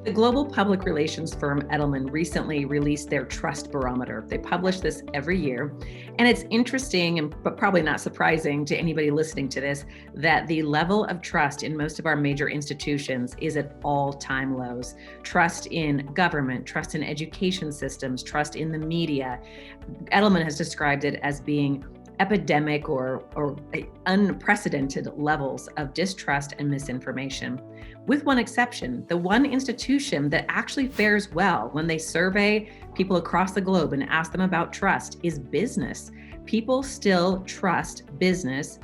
The global public relations firm Edelman recently released their trust barometer. They publish this every year. And it's interesting, but probably not surprising to anybody listening to this, that the level of trust in most of our major institutions is at all-time lows. Trust in government, trust in education systems, trust in the media. Edelman has described it as being epidemic or unprecedented levels of distrust and misinformation. With one exception, the one institution that actually fares well when they survey people across the globe and ask them about trust is business. People still trust business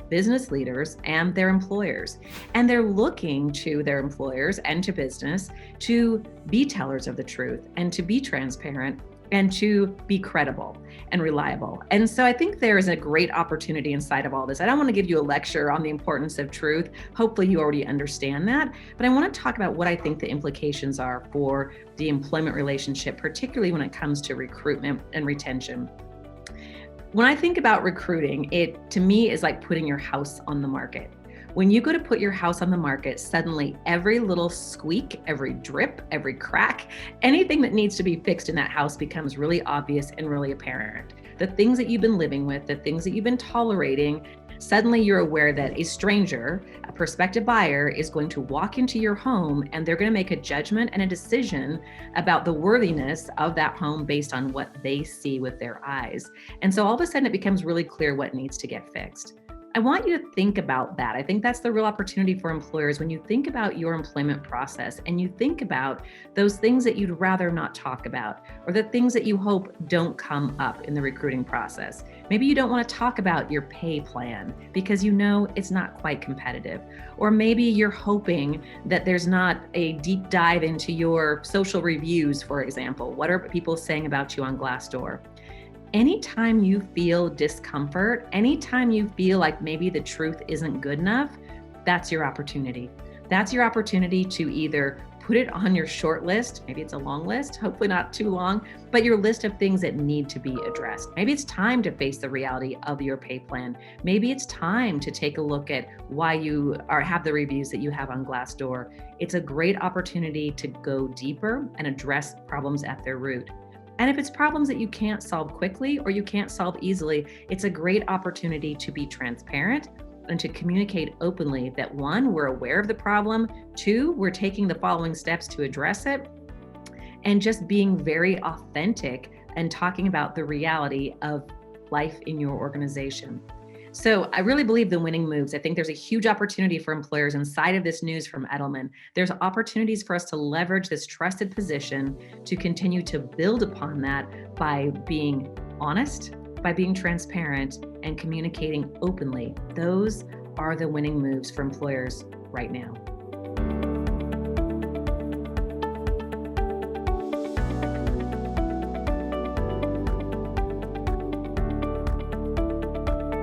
leaders and their employers. And they're looking to their employers and to business to be tellers of the truth and to be transparent and to be credible and reliable. And so I think there is a great opportunity inside of all this. I don't want to give you a lecture on the importance of truth. Hopefully you already understand that, but I want to talk about what I think the implications are for the employment relationship, particularly when it comes to recruitment and retention. When I think about recruiting, it to me is like putting your house on the market. When you go to put your house on the market, suddenly every little squeak, every drip, every crack, anything that needs to be fixed in that house becomes really obvious and really apparent. The things that you've been living with, the things that you've been tolerating, suddenly you're aware that a stranger, a prospective buyer, is going to walk into your home and they're going to make a judgment and a decision about the worthiness of that home based on what they see with their eyes. And so all of a sudden it becomes really clear what needs to get fixed. I want you to think about that. I think that's the real opportunity for employers when you think about your employment process and you think about those things that you'd rather not talk about or the things that you hope don't come up in the recruiting process. Maybe you don't want to talk about your pay plan because you know it's not quite competitive. Or maybe you're hoping that there's not a deep dive into your social reviews, for example. What are people saying about you on Glassdoor? Anytime you feel discomfort, anytime you feel like maybe the truth isn't good enough, that's your opportunity. That's your opportunity to either put it on your short list, maybe it's a long list, hopefully not too long, but your list of things that need to be addressed. Maybe it's time to face the reality of your pay plan. Maybe it's time to take a look at why you have the reviews that you have on Glassdoor. It's a great opportunity to go deeper and address problems at their root. And if it's problems that you can't solve quickly or you can't solve easily, it's a great opportunity to be transparent and to communicate openly that one, we're aware of the problem, two, we're taking the following steps to address it, and just being very authentic and talking about the reality of life in your organization. So I really believe the winning moves. I think there's a huge opportunity for employers inside of this news from Edelman. There's opportunities for us to leverage this trusted position to continue to build upon that by being honest, by being transparent, and communicating openly. Those are the winning moves for employers right now.